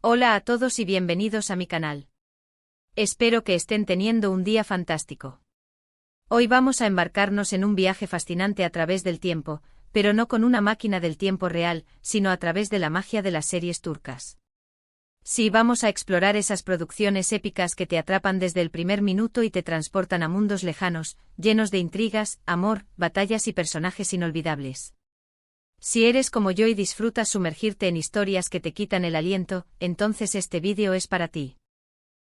Hola a todos y bienvenidos a mi canal. Espero que estén teniendo un día fantástico. Hoy vamos a embarcarnos en un viaje fascinante a través del tiempo, pero no con una máquina del tiempo real, sino a través de la magia de las series turcas. Sí, vamos a explorar esas producciones épicas que te atrapan desde el primer minuto y te transportan a mundos lejanos, llenos de intrigas, amor, batallas y personajes inolvidables. Si eres como yo y disfrutas sumergirte en historias que te quitan el aliento, entonces este vídeo es para ti.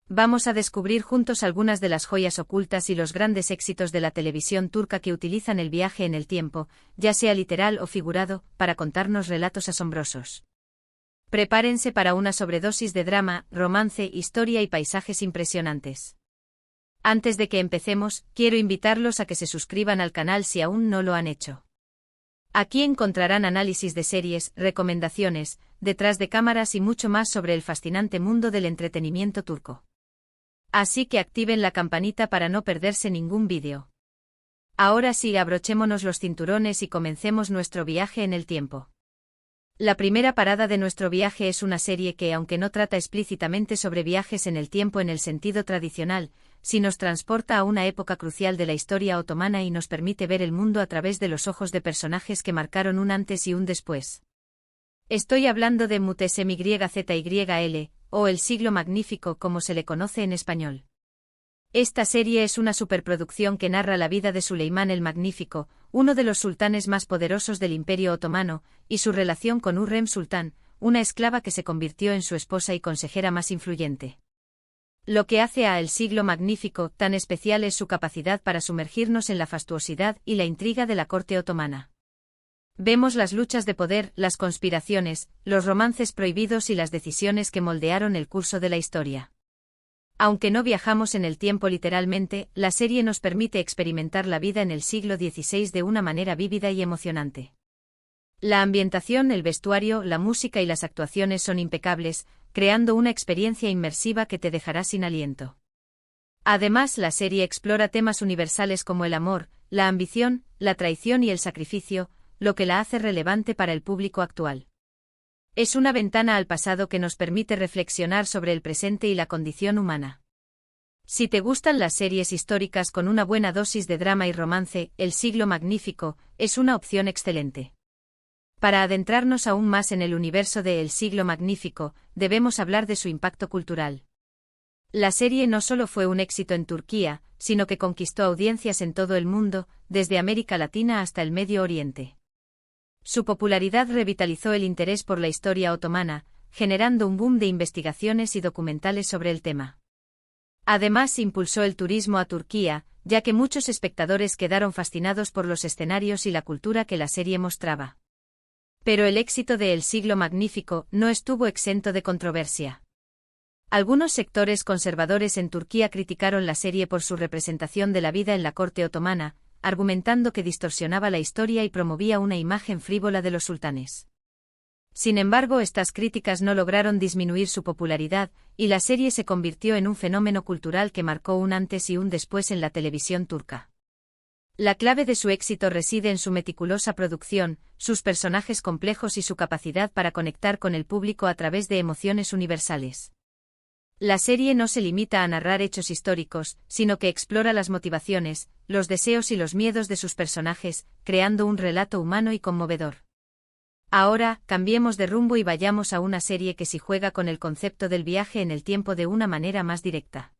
Vamos a descubrir juntos algunas de las joyas ocultas y los grandes éxitos de la televisión turca que utilizan el viaje en el tiempo, ya sea literal o figurado, para contarnos relatos asombrosos. Prepárense para una sobredosis de drama, romance, historia y paisajes impresionantes. Antes de que empecemos, quiero invitarlos a que se suscriban al canal si aún no lo han hecho. Aquí encontrarán análisis de series, recomendaciones, detrás de cámaras y mucho más sobre el fascinante mundo del entretenimiento turco. Así que activen la campanita para no perderse ningún vídeo. Ahora sí, abrochémonos los cinturones y comencemos nuestro viaje en el tiempo. La primera parada de nuestro viaje es una serie que, aunque no trata explícitamente sobre viajes en el tiempo en el sentido tradicional, sí nos transporta a una época crucial de la historia otomana y nos permite ver el mundo a través de los ojos de personajes que marcaron un antes y un después. Estoy hablando de Muhteşem Yüzyıl, o El Siglo Magnífico como se le conoce en español. Esta serie es una superproducción que narra la vida de Suleimán el Magnífico, uno de los sultanes más poderosos del Imperio Otomano, y su relación con Hürrem Sultán, una esclava que se convirtió en su esposa y consejera más influyente. Lo que hace a El Siglo Magnífico tan especial es su capacidad para sumergirnos en la fastuosidad y la intriga de la corte otomana. Vemos las luchas de poder, las conspiraciones, los romances prohibidos y las decisiones que moldearon el curso de la historia. Aunque no viajamos en el tiempo literalmente, la serie nos permite experimentar la vida en el siglo XVI de una manera vívida y emocionante. La ambientación, el vestuario, la música y las actuaciones son impecables, creando una experiencia inmersiva que te dejará sin aliento. Además, la serie explora temas universales como el amor, la ambición, la traición y el sacrificio, lo que la hace relevante para el público actual. Es una ventana al pasado que nos permite reflexionar sobre el presente y la condición humana. Si te gustan las series históricas con una buena dosis de drama y romance, El Siglo Magnífico es una opción excelente. Para adentrarnos aún más en el universo de El Siglo Magnífico, debemos hablar de su impacto cultural. La serie no solo fue un éxito en Turquía, sino que conquistó audiencias en todo el mundo, desde América Latina hasta el Medio Oriente. Su popularidad revitalizó el interés por la historia otomana, generando un boom de investigaciones y documentales sobre el tema. Además, impulsó el turismo a Turquía, ya que muchos espectadores quedaron fascinados por los escenarios y la cultura que la serie mostraba. Pero el éxito de El Siglo Magnífico no estuvo exento de controversia. Algunos sectores conservadores en Turquía criticaron la serie por su representación de la vida en la corte otomana, argumentando que distorsionaba la historia y promovía una imagen frívola de los sultanes. Sin embargo, estas críticas no lograron disminuir su popularidad, y la serie se convirtió en un fenómeno cultural que marcó un antes y un después en la televisión turca. La clave de su éxito reside en su meticulosa producción, sus personajes complejos y su capacidad para conectar con el público a través de emociones universales. La serie no se limita a narrar hechos históricos, sino que explora las motivaciones, los deseos y los miedos de sus personajes, creando un relato humano y conmovedor. Ahora, cambiemos de rumbo y vayamos a una serie que sí juega con el concepto del viaje en el tiempo de una manera más directa.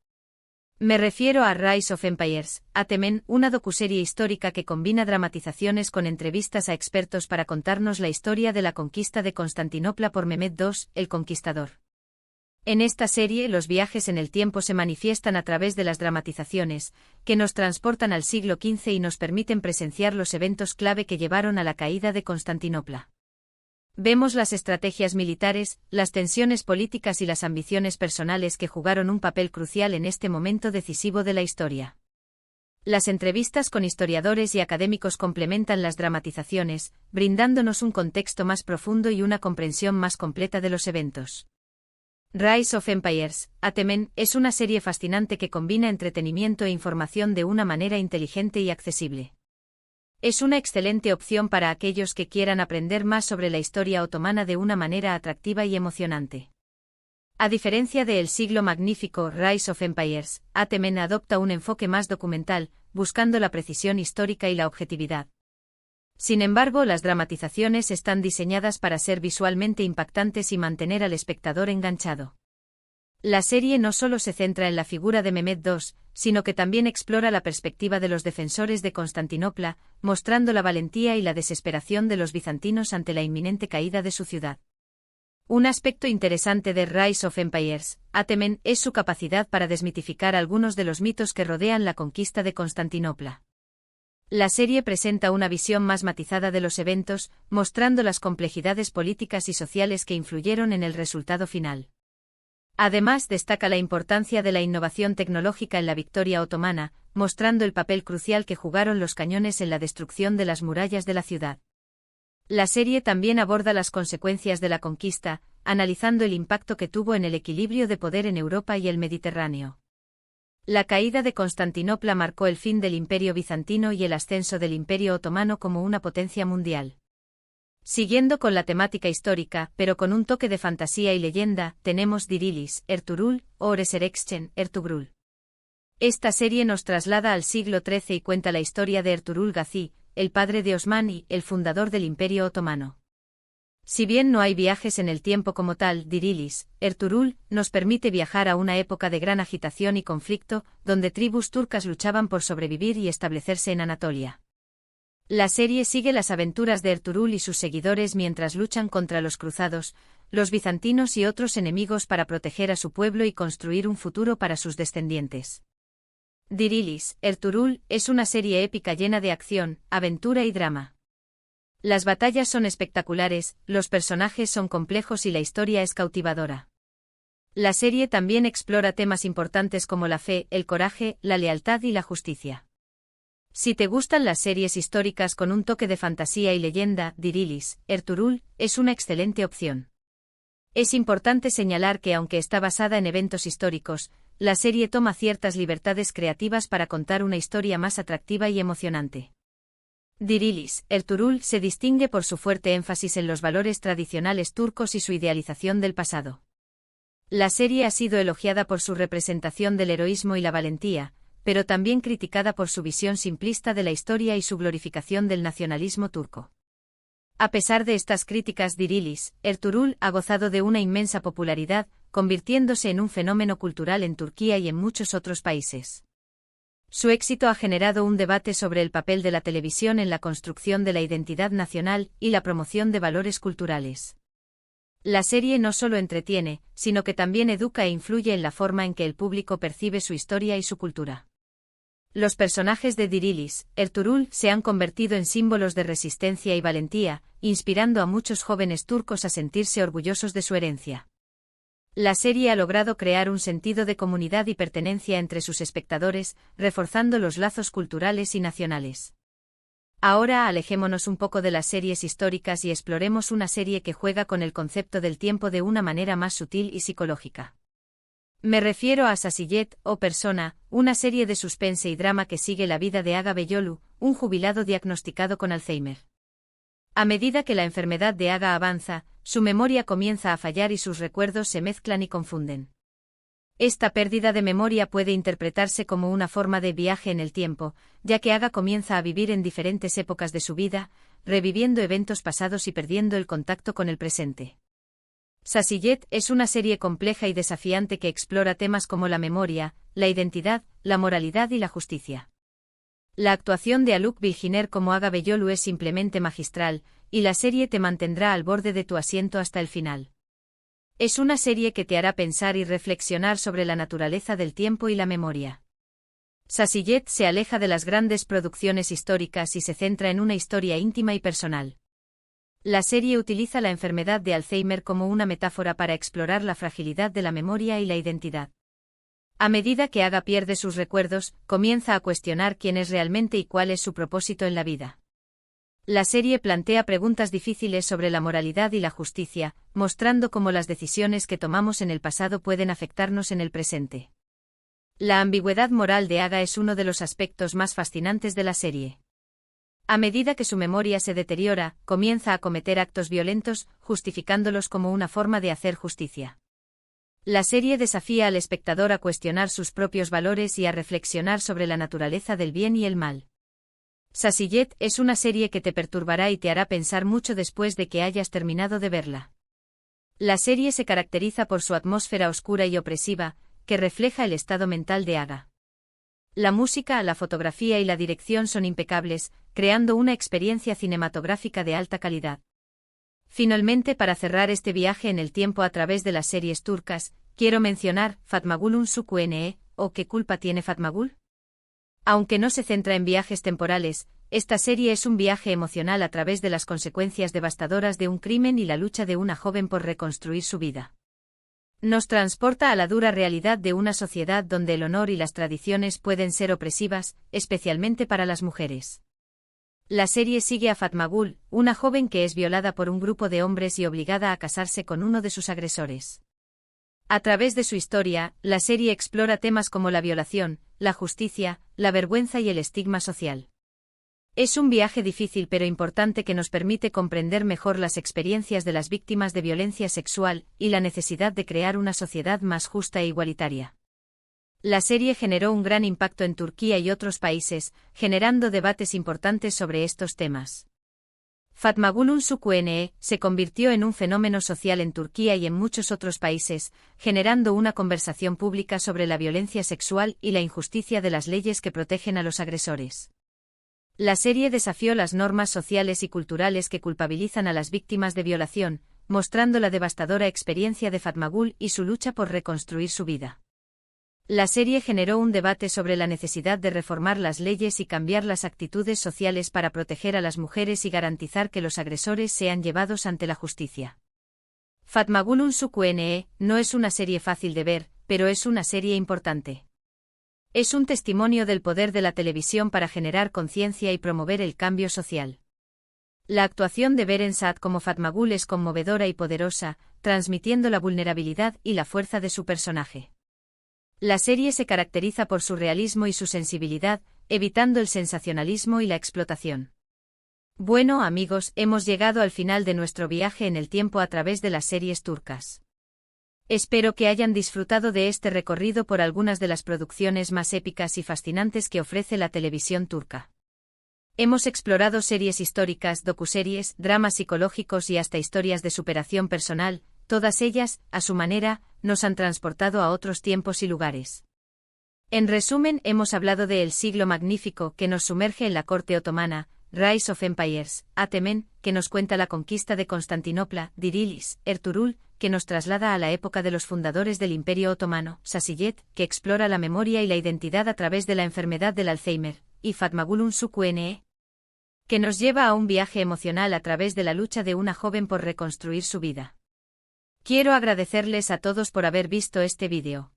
Me refiero a Rise of Empires, Atemen, una docuserie histórica que combina dramatizaciones con entrevistas a expertos para contarnos la historia de la conquista de Constantinopla por Mehmed II, el Conquistador. En esta serie, los viajes en el tiempo se manifiestan a través de las dramatizaciones, que nos transportan al siglo XV y nos permiten presenciar los eventos clave que llevaron a la caída de Constantinopla. Vemos las estrategias militares, las tensiones políticas y las ambiciones personales que jugaron un papel crucial en este momento decisivo de la historia. Las entrevistas con historiadores y académicos complementan las dramatizaciones, brindándonos un contexto más profundo y una comprensión más completa de los eventos. Rise of Empires, Atemen, es una serie fascinante que combina entretenimiento e información de una manera inteligente y accesible. Es una excelente opción para aquellos que quieran aprender más sobre la historia otomana de una manera atractiva y emocionante. A diferencia de El siglo magnífico Rise of Empires, Atemen adopta un enfoque más documental, buscando la precisión histórica y la objetividad. Sin embargo, las dramatizaciones están diseñadas para ser visualmente impactantes y mantener al espectador enganchado. La serie no solo se centra en la figura de Mehmed II, sino que también explora la perspectiva de los defensores de Constantinopla, mostrando la valentía y la desesperación de los bizantinos ante la inminente caída de su ciudad. Un aspecto interesante de Rise of Empires, Atemen, es su capacidad para desmitificar algunos de los mitos que rodean la conquista de Constantinopla. La serie presenta una visión más matizada de los eventos, mostrando las complejidades políticas y sociales que influyeron en el resultado final. Además, destaca la importancia de la innovación tecnológica en la victoria otomana, mostrando el papel crucial que jugaron los cañones en la destrucción de las murallas de la ciudad. La serie también aborda las consecuencias de la conquista, analizando el impacto que tuvo en el equilibrio de poder en Europa y el Mediterráneo. La caída de Constantinopla marcó el fin del Imperio bizantino y el ascenso del Imperio otomano como una potencia mundial. Siguiendo con la temática histórica, pero con un toque de fantasía y leyenda, tenemos Dirilis, Ertuğrul, o Resurrection, Ertugrul. Esta serie nos traslada al siglo XIII y cuenta la historia de Ertuğrul Gazi, el padre de Osman y el fundador del Imperio otomano. Si bien no hay viajes en el tiempo como tal, Dirilis, Ertuğrul, nos permite viajar a una época de gran agitación y conflicto, donde tribus turcas luchaban por sobrevivir y establecerse en Anatolia. La serie sigue las aventuras de Ertuğrul y sus seguidores mientras luchan contra los cruzados, los bizantinos y otros enemigos para proteger a su pueblo y construir un futuro para sus descendientes. Dirilis, Ertuğrul, es una serie épica llena de acción, aventura y drama. Las batallas son espectaculares, los personajes son complejos y la historia es cautivadora. La serie también explora temas importantes como la fe, el coraje, la lealtad y la justicia. Si te gustan las series históricas con un toque de fantasía y leyenda, Dirilis, Ertuğrul, es una excelente opción. Es importante señalar que aunque está basada en eventos históricos, la serie toma ciertas libertades creativas para contar una historia más atractiva y emocionante. Dirilis, Ertuğrul se distingue por su fuerte énfasis en los valores tradicionales turcos y su idealización del pasado. La serie ha sido elogiada por su representación del heroísmo y la valentía, pero también criticada por su visión simplista de la historia y su glorificación del nacionalismo turco. A pesar de estas críticas, Dirilis, Ertuğrul ha gozado de una inmensa popularidad, convirtiéndose en un fenómeno cultural en Turquía y en muchos otros países. Su éxito ha generado un debate sobre el papel de la televisión en la construcción de la identidad nacional y la promoción de valores culturales. La serie no solo entretiene, sino que también educa e influye en la forma en que el público percibe su historia y su cultura. Los personajes de Dirilis, Ertuğrul, se han convertido en símbolos de resistencia y valentía, inspirando a muchos jóvenes turcos a sentirse orgullosos de su herencia. La serie ha logrado crear un sentido de comunidad y pertenencia entre sus espectadores, reforzando los lazos culturales y nacionales. Ahora alejémonos un poco de las series históricas y exploremos una serie que juega con el concepto del tiempo de una manera más sutil y psicológica. Me refiero a Sasiyet, o Persona, una serie de suspense y drama que sigue la vida de Aga Beyolu, un jubilado diagnosticado con Alzheimer. A medida que la enfermedad de Aga avanza, su memoria comienza a fallar y sus recuerdos se mezclan y confunden. Esta pérdida de memoria puede interpretarse como una forma de viaje en el tiempo, ya que Aga comienza a vivir en diferentes épocas de su vida, reviviendo eventos pasados y perdiendo el contacto con el presente. Sasiyet es una serie compleja y desafiante que explora temas como la memoria, la identidad, la moralidad y la justicia. La actuación de Haluk Bilginer como Aga Beyolu es simplemente magistral, y la serie te mantendrá al borde de tu asiento hasta el final. Es una serie que te hará pensar y reflexionar sobre la naturaleza del tiempo y la memoria. Sasiyet se aleja de las grandes producciones históricas y se centra en una historia íntima y personal. La serie utiliza la enfermedad de Alzheimer como una metáfora para explorar la fragilidad de la memoria y la identidad. A medida que Aga pierde sus recuerdos, comienza a cuestionar quién es realmente y cuál es su propósito en la vida. La serie plantea preguntas difíciles sobre la moralidad y la justicia, mostrando cómo las decisiones que tomamos en el pasado pueden afectarnos en el presente. La ambigüedad moral de Aga es uno de los aspectos más fascinantes de la serie. A medida que su memoria se deteriora, comienza a cometer actos violentos, justificándolos como una forma de hacer justicia. La serie desafía al espectador a cuestionar sus propios valores y a reflexionar sobre la naturaleza del bien y el mal. Sassy-Jet es una serie que te perturbará y te hará pensar mucho después de que hayas terminado de verla. La serie se caracteriza por su atmósfera oscura y opresiva, que refleja el estado mental de Aga. La música, la fotografía y la dirección son impecables, creando una experiencia cinematográfica de alta calidad. Finalmente, para cerrar este viaje en el tiempo a través de las series turcas, quiero mencionar Fatmagul Unsuku Ne, o ¿Qué culpa tiene Fatmagul? Aunque no se centra en viajes temporales, esta serie es un viaje emocional a través de las consecuencias devastadoras de un crimen y la lucha de una joven por reconstruir su vida. Nos transporta a la dura realidad de una sociedad donde el honor y las tradiciones pueden ser opresivas, especialmente para las mujeres. La serie sigue a Fatmagul, una joven que es violada por un grupo de hombres y obligada a casarse con uno de sus agresores. A través de su historia, la serie explora temas como la violación, la justicia, la vergüenza y el estigma social. Es un viaje difícil pero importante que nos permite comprender mejor las experiencias de las víctimas de violencia sexual y la necesidad de crear una sociedad más justa e igualitaria. La serie generó un gran impacto en Turquía y otros países, generando debates importantes sobre estos temas. Fatmagul Unsuku Ne se convirtió en un fenómeno social en Turquía y en muchos otros países, generando una conversación pública sobre la violencia sexual y la injusticia de las leyes que protegen a los agresores. La serie desafió las normas sociales y culturales que culpabilizan a las víctimas de violación, mostrando la devastadora experiencia de Fatmagul y su lucha por reconstruir su vida. La serie generó un debate sobre la necesidad de reformar las leyes y cambiar las actitudes sociales para proteger a las mujeres y garantizar que los agresores sean llevados ante la justicia. Fatmagul Unsuku Ne no es una serie fácil de ver, pero es una serie importante. Es un testimonio del poder de la televisión para generar conciencia y promover el cambio social. La actuación de Beren Saat como Fatmagul es conmovedora y poderosa, transmitiendo la vulnerabilidad y la fuerza de su personaje. La serie se caracteriza por su realismo y su sensibilidad, evitando el sensacionalismo y la explotación. Bueno, amigos, hemos llegado al final de nuestro viaje en el tiempo a través de las series turcas. Espero que hayan disfrutado de este recorrido por algunas de las producciones más épicas y fascinantes que ofrece la televisión turca. Hemos explorado series históricas, docuseries, dramas psicológicos y hasta historias de superación personal. Todas ellas, a su manera, nos han transportado a otros tiempos y lugares. En resumen, hemos hablado de El siglo magnífico, que nos sumerge en la corte otomana, Rise of Empires, Atemen, que nos cuenta la conquista de Constantinopla, Dirilis, Ertuğrul, que nos traslada a la época de los fundadores del Imperio Otomano, Sassy-Jet, que explora la memoria y la identidad a través de la enfermedad del Alzheimer, y Fatmagul Unsuku Ne, que nos lleva a un viaje emocional a través de la lucha de una joven por reconstruir su vida. Quiero agradecerles a todos por haber visto este vídeo.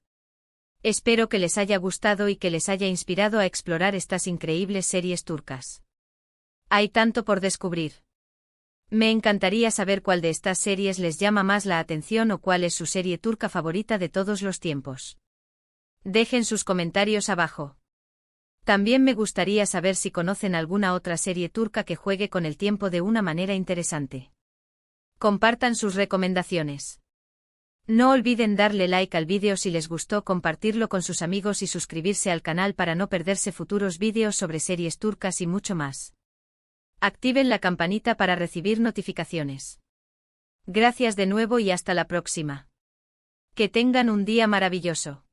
Espero que les haya gustado y que les haya inspirado a explorar estas increíbles series turcas. Hay tanto por descubrir. Me encantaría saber cuál de estas series les llama más la atención o cuál es su serie turca favorita de todos los tiempos. Dejen sus comentarios abajo. También me gustaría saber si conocen alguna otra serie turca que juegue con el tiempo de una manera interesante. Compartan sus recomendaciones. No olviden darle like al vídeo si les gustó, compartirlo con sus amigos y suscribirse al canal para no perderse futuros vídeos sobre series turcas y mucho más. Activen la campanita para recibir notificaciones. Gracias de nuevo y hasta la próxima. Que tengan un día maravilloso.